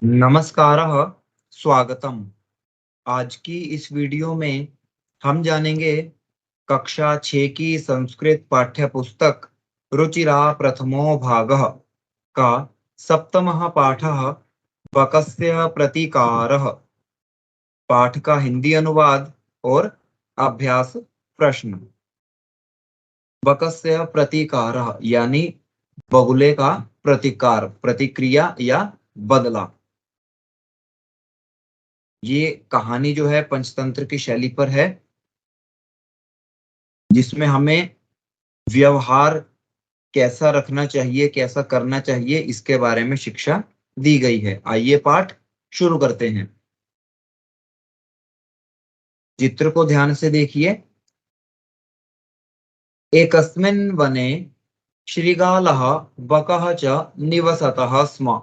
नमस्कारः, स्वागतम। आज की इस वीडियो में हम जानेंगे कक्षा 6 की संस्कृत पाठ्य पुस्तक रुचिरा प्रथमो भागः का सप्तमः पाठः बकस्य प्रतीकारः। पाठ का हिंदी अनुवाद और अभ्यास प्रश्न। बकस्य प्रतीकारः यानी बगुले का प्रतिकार, प्रतिक्रिया या बदला। ये कहानी जो है पंचतंत्र की शैली पर है, जिसमें हमें व्यवहार कैसा रखना चाहिए, कैसा करना चाहिए, इसके बारे में शिक्षा दी गई है। आइए पाठ शुरू करते हैं। चित्र को ध्यान से देखिए। एकस्मिन् वने श्रीगालः बकः च निवसतः स्म।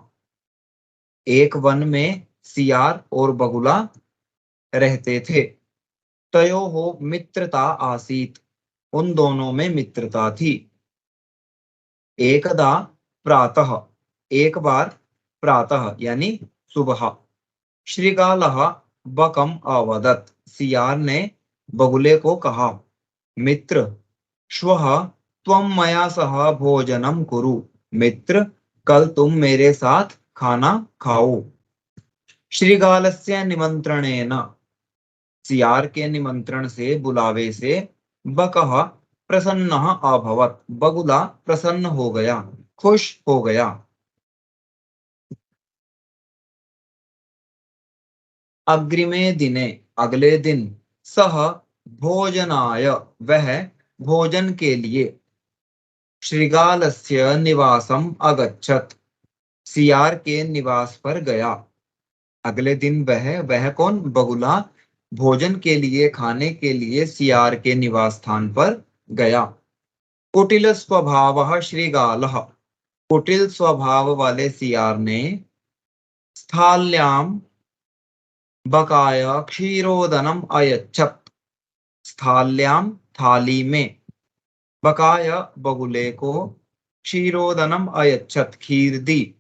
एक वन में सियार और बगुला रहते थे। तयोः मित्रता आसीत्। उन दोनों में मित्रता थी। एकदा प्रातः, एक बार प्रातः यानी सुबह, श्रीगालः बकम अवदत्, सियार ने बगुले को कहा, मित्र, श्वः त्वं मया सह भोजनम कुरु। मित्र, कल तुम मेरे साथ खाना खाओ। श्रीगालस्य निमंत्रणेन, सियार के निमंत्रण से, बुलावे से, बकः प्रसन्नः अभवत्, बगुला प्रसन्न हो गया, खुश हो गया। अग्रिमे दिने, अगले दिन, सह भोजनाय, वह भोजन के लिए, श्रीगालस्य निवासम अगच्छत्, सियार के निवास पर गया। अगले दिन वह कौन? बगुला भोजन के लिए, खाने के लिए सियार के निवास स्थान पर गया। कुटिल स्वभावः श्रीगालः, कुटिल स्वभाव वाले सियार ने, स्थाल्याम बकाय क्षीरोदनम अयच्छत्, स्थाल्याम थाली में, बकाय बगुले को, क्षीरोदनम अयच्छत् खीर दी,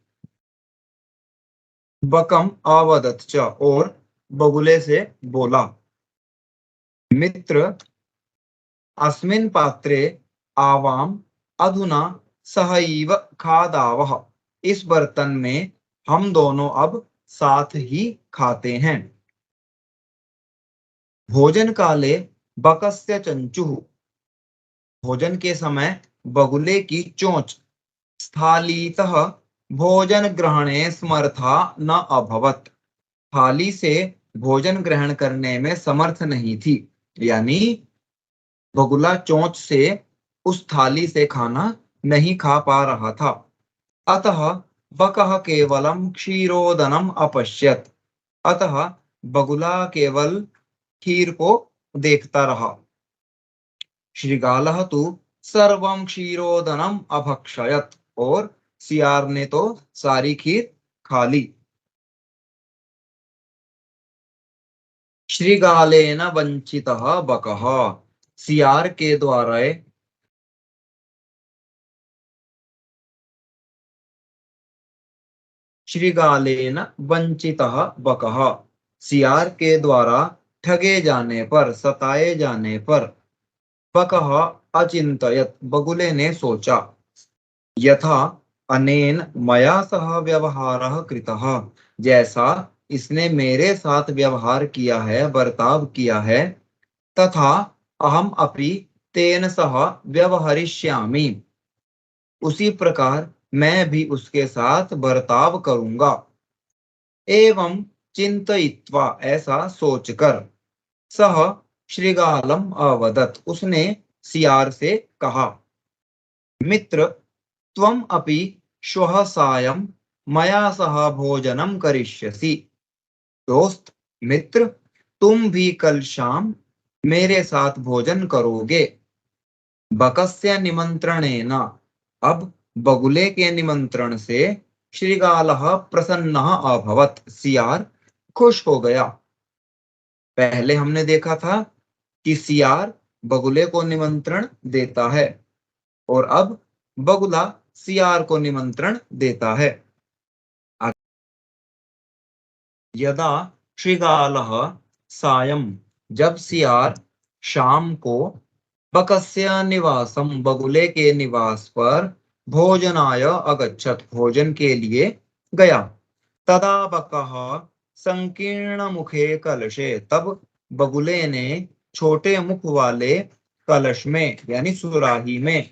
बकम अवदत् च और बगुले से बोला, मित्र, अस्मिन् पात्रे आवाम अधुना सहैव खादावः, इस बर्तन में हम दोनों अब साथ ही खाते हैं। भोजन काले बकस्य चंचुः, भोजन के समय बगुले की चोंच, स्थालीतः भोजन ग्रहणे समर्था न अभवत्, थाली से भोजन ग्रहण करने में समर्थ नहीं थी। यानी बगुला चोंच से उस थाली से खाना नहीं खा पा रहा था। अतः बकः केवलम क्षीरोदनम अपश्यत्, अतः बगुला केवल खीर को देखता रहा। श्रीगालः तु सर्वं क्षीरोदनम अभक्षयत्, और सियार ने तो सारी खीर खा ली। श्रीगालेन वंचितः बकः, सियार के द्वारा, श्रीगालेन वंचितः बकः, सियार के द्वारा ठगे जाने पर, सताए जाने पर, बकः अचिंतयत्, बगुले ने सोचा, यथा अनेन मया सह व्यवहारः कृतः, जैसा इसने मेरे साथ व्यवहार किया है, बर्ताव किया है, तथा अहम अपि तेन सह व्यवहरिष्यामि, उसी प्रकार मैं भी उसके साथ बर्ताव करूंगा। एवं चिंतयित्वा, ऐसा सोचकर, सह श्रीगालम अवदत्, उसने सियार से कहा, मित्र, त्वम अपि श्वः सायं मया सह भोजनम करिष्यसि। दोस्त, मित्र, तुम भी कल शाम मेरे साथ भोजन करोगे। बकस्य निमंत्रणेन, अब बगुले के निमंत्रण से, श्रीगालः प्रसन्नः अभवत्, सियार खुश हो गया। पहले हमने देखा था कि सियार बगुले को निमंत्रण देता है, और अब बगुला सियार को निमंत्रण देता है। यदा श्रीगालः सायं, जब सियार शाम को बकस्य निवासम, बगुले के निवास पर भोजनाय अगच्छत, भोजन के लिए गया। तदा बकः संकीर्ण मुखे कलशे, तब बगुले ने छोटे मुख वाले कलश में यानी सुराही में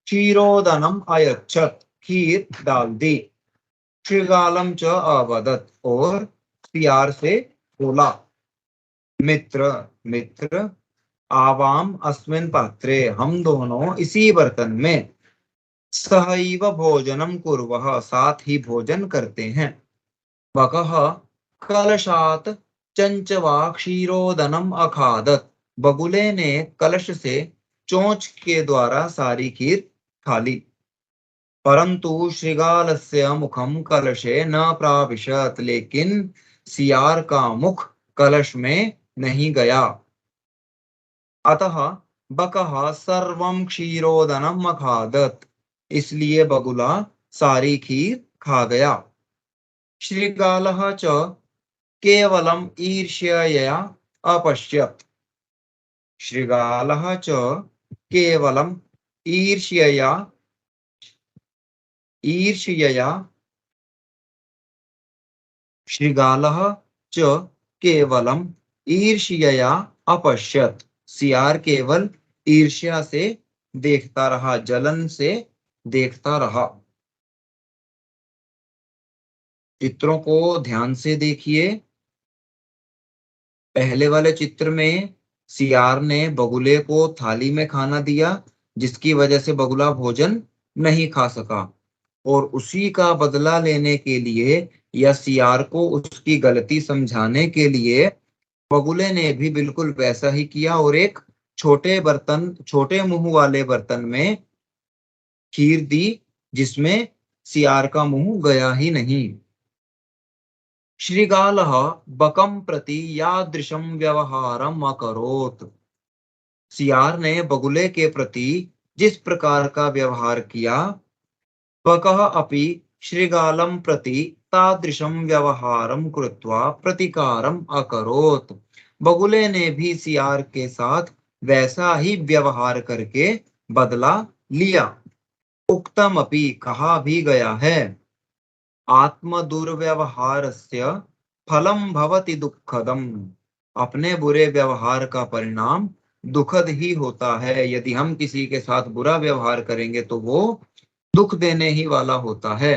क्षीरोदनम अयच्छत, खीर डाल दी। श्रीगालम च अवदत, और सियार से बोला, मित्र मित्र, आवाम अस्मिन् पात्रे, हम दोनों इसी बर्तन में सहैव भोजनम कुर्वः, साथ ही भोजन करते हैं। बकः कलशात चंचवा क्षीरोदनम अखादत, बगुले ने कलश से चोंच के द्वारा सारी खीर खा ली। परंतु श्रीगालस्य मुखम कलशे न प्राविशत, लेकिन सियार का मुख कलश में नहीं गया। अतः बकः सर्वं क्षीरोदनम अखादत, इसलिए बगुला सारी खीर खा गया। श्रीगालः च केवलम ईर्ष्यया अपश्यत, श्रीगालः च केवलम ईर्ष्यया ईर्ष्यया श्रीगालः च केवलम ईर्ष्यया अपश्यत, सियार केवल ईर्ष्या से देखता रहा, जलन से देखता रहा। चित्रों को ध्यान से देखिए। पहले वाले चित्र में सियार ने बगुले को थाली में खाना दिया, जिसकी वजह से बगुला भोजन नहीं खा सका, और उसी का बदला लेने के लिए या सियार को उसकी गलती समझाने के लिए बगुले ने भी बिल्कुल वैसा ही किया और एक छोटे मुंह वाले बर्तन में खीर दी, जिसमें सियार का मुंह गया ही नहीं। श्रीगालः बकं प्रति यादृशं व्यवहारम् अकरोत्, सियार ने बगुले के प्रति जिस प्रकार का व्यवहार किया, बकः अपि श्रीगालं प्रति तादृशं व्यवहारं कृत्वा प्रतिकारम् अकरोत्, बगुले ने भी सियार के साथ वैसा ही व्यवहार करके बदला लिया। उक्तम अपि, कहा भी गया है, आत्म दुर्व्यवहारस्य फलम भवति दुःखदम, अपने बुरे व्यवहार का परिणाम दुखद ही होता है। यदि हम किसी के साथ बुरा व्यवहार करेंगे तो वो दुख देने ही वाला होता है।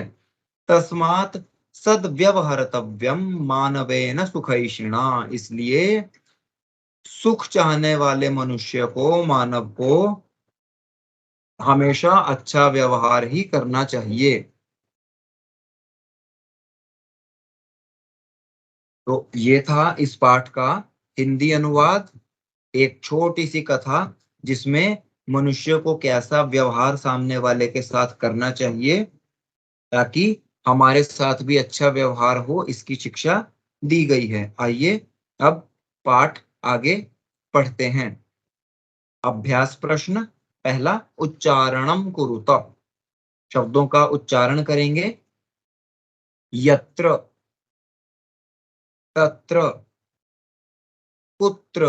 तस्मात् सद्व्यवहर्तव्यम मानवेन सुखैषिणा, इसलिए सुख चाहने वाले मनुष्य को, मानव को हमेशा अच्छा व्यवहार ही करना चाहिए। तो ये था इस पाठ का हिंदी अनुवाद, एक छोटी सी कथा जिसमें मनुष्य को कैसा व्यवहार सामने वाले के साथ करना चाहिए ताकि हमारे साथ भी अच्छा व्यवहार हो, इसकी शिक्षा दी गई है। आइए अब पाठ आगे पढ़ते हैं। अभ्यास प्रश्न पहला, उच्चारणम कुरुत, शब्दों का उच्चारण करेंगे। यत्र, तत्र, कुत्र,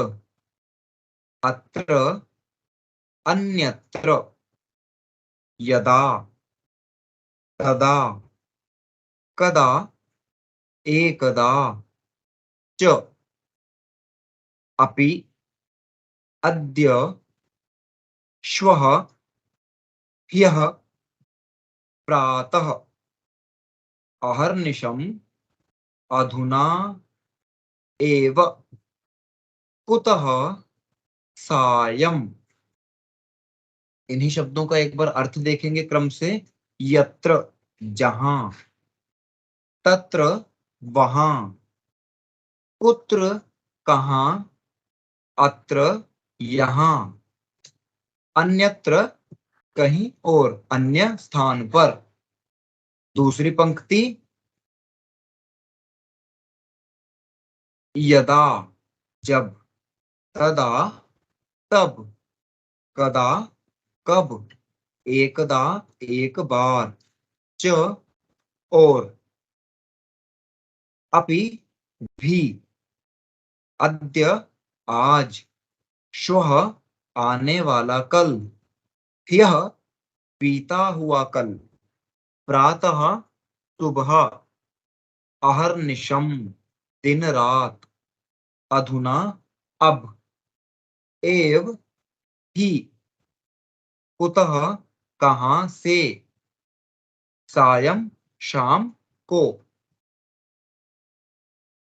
अत्र, अन्यत्र, यदा, तदा, कदा, एकदा, च, अपि, अद्य, श्वः, ह्यः, प्रातः, अहर्निशम्, अधुना एव, कुतः, सायं। इन्हीं शब्दों का एक बार अर्थ देखेंगे क्रम से। यत्र, जहां, तत्र, वहां, कुत्र, कहां, अत्र, यहां, अन्यत्र, कहीं और, अन्य स्थान पर। दूसरी पंक्ति, यदा, जब, तदा, तब, कदा, कब, एकदा, एक बार, च, और, अपि, भी, अद्य आज, श्वः आने वाला कल, ह्यः बीता हुआ कल, प्रातः सुबह, अहर्निशम दिन रात, अधुना अब, एव ही, कुतः कहाँ से, सायं शाम को।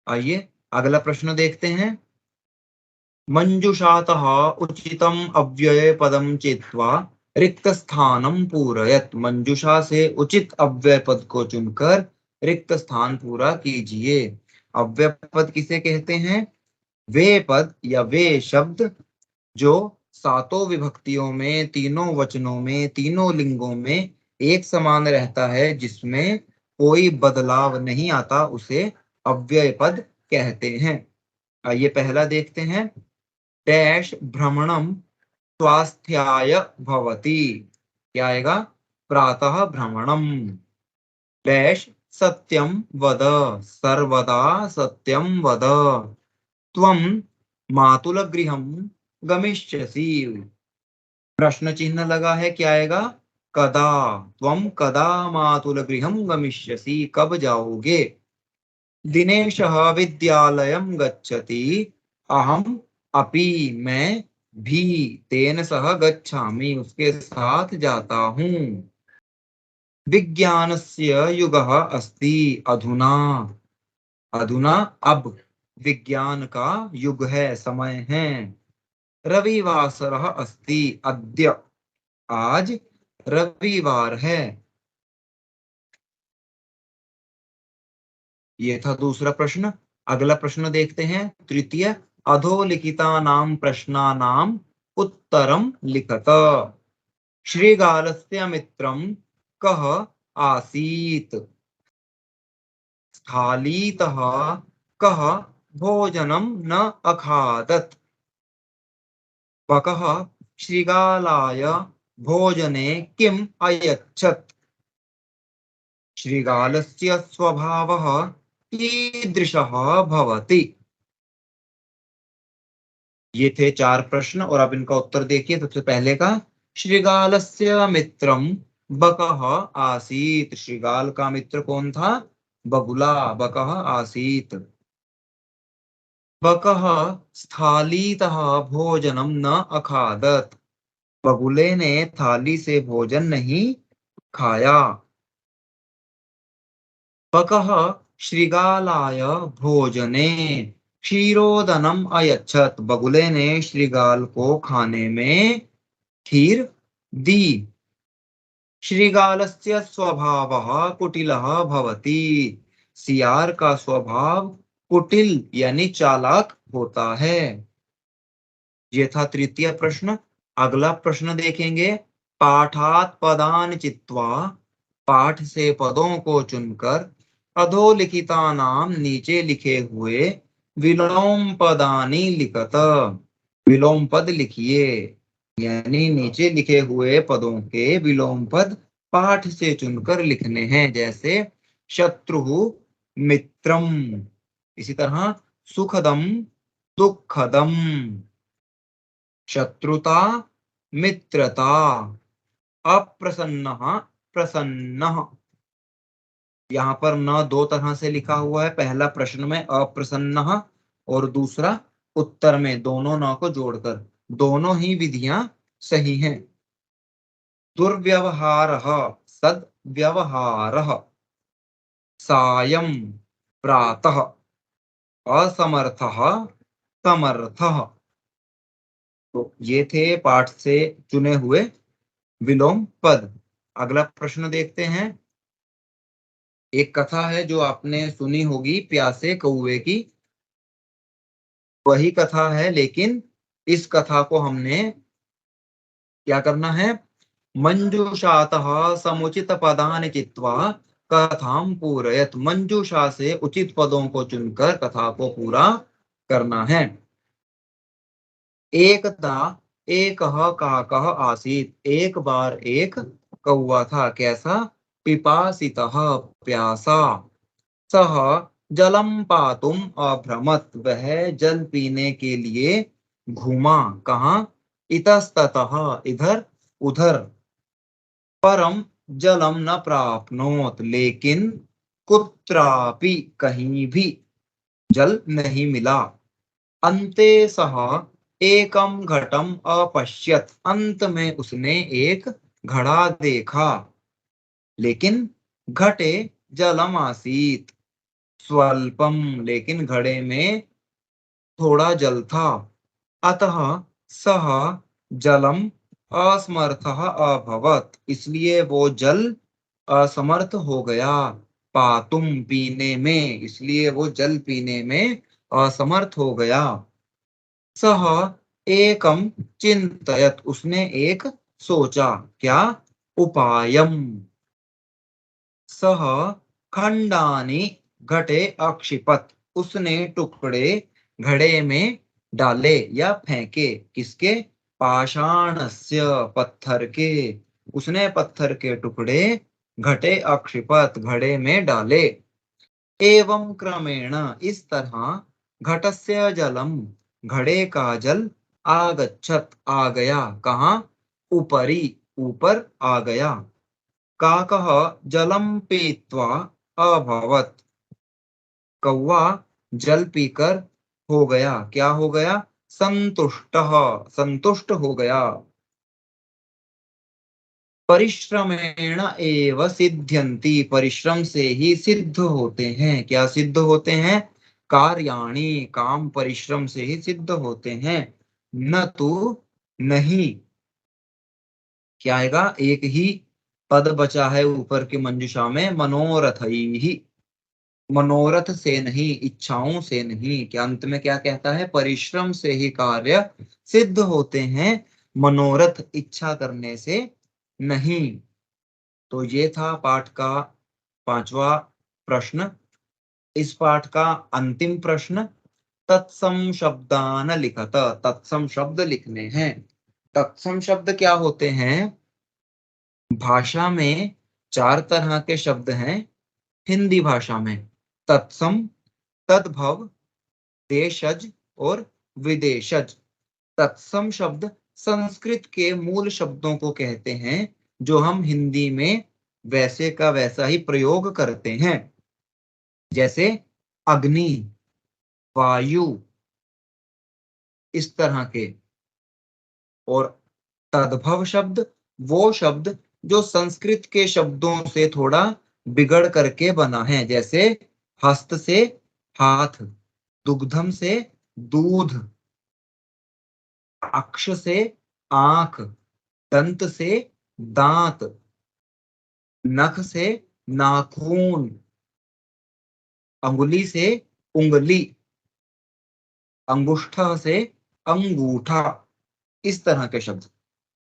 आइए अगला प्रश्न देखते हैं। मंजुषातः उचितम अव्यय पदम चित्वा रिक्त स्थानम पूरयत। मंजुषा से उचित अव्यय पद को चुनकर रिक्त स्थान पूरा कीजिए। अव्यय पद किसे कहते हैं? वे पद या वे शब्द जो सातों विभक्तियों में, तीनों वचनों में, तीनों लिंगों में एक समान रहता है, जिसमें कोई बदलाव नहीं आता, उसे अव्यय पद कहते हैं। आइए पहला देखते हैं। डैश भ्रमणम स्वास्थ्याय भवति। क्या आएगा? प्रातः भ्रमणम। डैश सत्यम वद, सर्वदा सत्यम वद। त्वं मातुलगृहं गमिष्यसि। प्रश्न चिन्ह लगा है, क्या आएगा? कदा। त्वं कदा मातुलगृहं गमिष्यसि, कब जाओगे? दिनेशः विद्यालयं गच्छति, अहम अपि, मैं भी, तेन सह गच्छामि, उसके साथ जाता हूँ। विज्ञानस्य युगः अस्ति, अधुना। अधुना अब विज्ञान का युग है, समय है। रविवासरः अस्ति, अद्य, आज रविवार है। ये था दूसरा प्रश्न। अगला प्रश्न देखते हैं, तृतीय। अधोलिखितानां प्रश्नानां उत्तरं लिखत। श्रीगालस्य मित्रं कः आसीत्? स्थालीतः कः भोजनं न अखादत्? बकः श्रीगालाय भोजने किम् अयच्छत्? श्रीगालस्य स्वभावः कीदृशः भवति? ये थे 4 प्रश्न और अब इनका उत्तर देखिए। सबसे पहले का, श्रीगालस्य मित्रम बकः आसीत्। श्रीगाल का मित्र कौन था? बगुला, बकः आसीत्। बकः स्थालीतः भोजनम न अखादत्। बगुले ने थाली से भोजन नहीं खाया। बकः श्रीगालाय भोजने क्षीरोदनम अयच्छत्। बगुले ने श्रीगाल को खाने में खीर दी। श्रीगालस्य स्वभावः कुटिलः भवति। सियार का स्वभाव कुटिल यानी चालाक होता है। ये था तृतीय प्रश्न। अगला प्रश्न देखेंगे। पाठात् पदानि चित्वा, पाठ से पदों को चुनकर, अधोलिखितानां नीचे लिखे हुए, विलोम पदानि लिखत। विलोम पद लिखिए, यानी नीचे लिखे हुए पदों के विलोम पद पाठ से चुनकर लिखने हैं। जैसे शत्रु मित्रम, इसी तरह सुखदम दुखदम, शत्रुता मित्रता, अप्रसन्नः प्रसन्नः। यहाँ पर न दो तरह से लिखा हुआ है, पहला प्रश्न में अप्रसन्नः और दूसरा उत्तर में, दोनों न को जोड़कर। दोनों ही विधियां सही हैं। दुर्व्यवहारः सद्व्यवहारः, सायं प्रातः, असमर्थः समर्थः। तो ये थे पाठ से चुने हुए विलोम पद। अगला प्रश्न देखते हैं। एक कथा है जो आपने सुनी होगी, प्यासे कौवे की। वही कथा है, लेकिन इस कथा को हमने क्या करना है? मंजूषातः समुचित पदानि चित्वा कथां पूरयत। मंजूषा से उचित पदों को चुनकर कथा को पूरा करना है। एकदा एकः काकः आसीत्। एक बार एक कौवा था। कैसा? पिपासितः, प्यासा। सः जलम पातुम अभ्रमत, वह जल पीने के लिए घूमा। कहाँ? इतस्ततः, इधर उधर। परम जलम न प्राप्नोत, लेकिन कुत्रापि कहीं भी जल नहीं मिला। अन्ते सह एकम घटम अपश्यत, अंत में उसने एक घड़ा देखा। लेकिन घटे जलम आसीत स्वल्पम, लेकिन घड़े में थोड़ा जल था। अतः सह जलम असमर्थः अभवत, इसलिए वो जल असमर्थ हो गया। पातुम, पीने में, इसलिए वो जल पीने में असमर्थ हो गया। सह एकम चिंतयत, उसने एक सोचा। क्या? उपायम। सह खंडानि घटे अक्षिपत, उसने टुकड़े घड़े में डाले या फेंके। किसके? पाषाणस्य, पत्थर के। उसने पत्थर के टुकड़े घटे अक्षिपत, घड़े में डाले। एवं क्रमेण, इस तरह, घटस्य जलम, घड़े का जल, आगच्छत, आ गया। कहाँ? ऊपरी, ऊपर आ गया। काकः जलम पीत्वा अभवत, कौवा जल पीकर हो गया। क्या हो गया? संतुष्टः, संतुष्ट हो गया। परिश्रमेण एव सिद्ध्यन्ति, परिश्रम से ही सिद्ध होते हैं। क्या सिद्ध होते हैं? कार्याणि, काम परिश्रम से ही सिद्ध होते हैं। न तो नहीं, क्या आएगा? एक ही पद बचा है ऊपर की मंजुषा में, मनोरथ ही, मनोरथ से नहीं, इच्छाओं से नहीं। क्या अंत में क्या कहता है? परिश्रम से ही कार्य सिद्ध होते हैं, मनोरथ इच्छा करने से नहीं। तो ये था पाठ का 5वां प्रश्न। इस पाठ का अंतिम प्रश्न, तत्सम शब्दान लिखत, तत्सम शब्द लिखने हैं। तत्सम शब्द क्या होते हैं? भाषा में 4 तरह के शब्द हैं। हिंदी भाषा में तत्सम, तद्भव, देशज और विदेशज। तत्सम शब्द संस्कृत के मूल शब्दों को कहते हैं, जो हम हिंदी में वैसे का वैसा ही प्रयोग करते हैं। जैसे अग्नि, वायु, इस तरह के। और तद्भव शब्द, वो शब्द जो संस्कृत के शब्दों से थोड़ा बिगड़ करके बना है। जैसे हस्त से हाथ, दुग्धम से दूध, अक्ष से आंख, दंत से दांत, नख से नाखून, अंगुली से उंगली, अंगुष्ठा से अंगूठा। इस तरह के शब्द,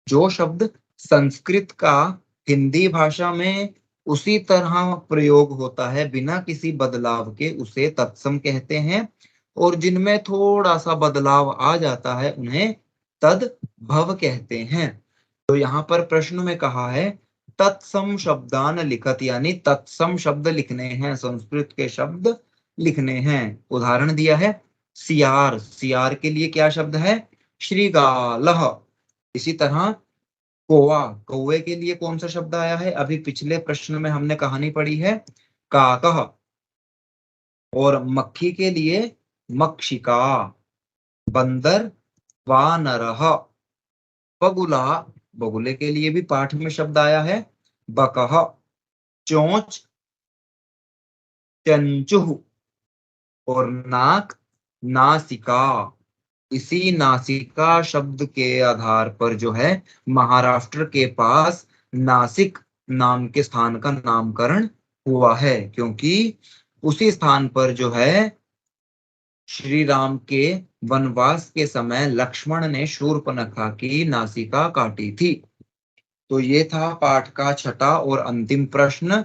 जो शब्द संस्कृत का हिंदी भाषा में उसी तरह प्रयोग होता है बिना किसी बदलाव के, उसे तत्सम कहते हैं। और जिनमें थोड़ा सा बदलाव आ जाता है उन्हें तद्भव कहते हैं। तो यहाँ पर प्रश्न में कहा है तत्सम शब्दान लिखत, यानी तत्सम शब्द लिखने हैं, संस्कृत के शब्द लिखने हैं। उदाहरण दिया है सियार, सियार के लिए क्या शब्द है? श्रीगालः। इसी तरह कौवा, कौवे के लिए कौन सा शब्द आया है? अभी पिछले प्रश्न में हमने कहानी पढ़ी है, काकः। और मक्खी के लिए मक्षिका, बंदर वानरः, बगुला, बगुले के लिए भी पाठ में शब्द आया है बकः, चोंच चंचुह, और नाक नासिका। इसी नासिका शब्द के आधार पर जो है महाराष्ट्र के पास नासिक नाम के स्थान का नामकरण हुआ है, क्योंकि उसी स्थान पर जो है श्री राम के वनवास के समय लक्ष्मण ने शूर्पणखा की नासिका काटी थी। तो ये था पाठ का 6वां और अंतिम प्रश्न।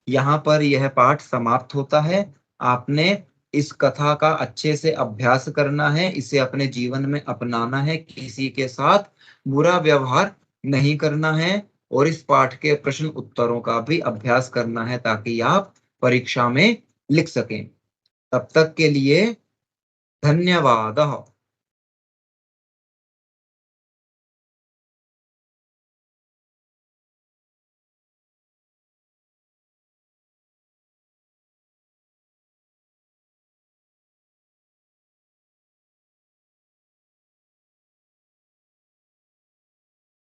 यहाँ पर यह पाठ समाप्त होता है। आपने इस कथा का अच्छे से अभ्यास करना है, इसे अपने जीवन में अपनाना है, किसी के साथ बुरा व्यवहार नहीं करना है, और इस पाठ के प्रश्न उत्तरों का भी अभ्यास करना है ताकि आप परीक्षा में लिख सकें। तब तक के लिए धन्यवाद।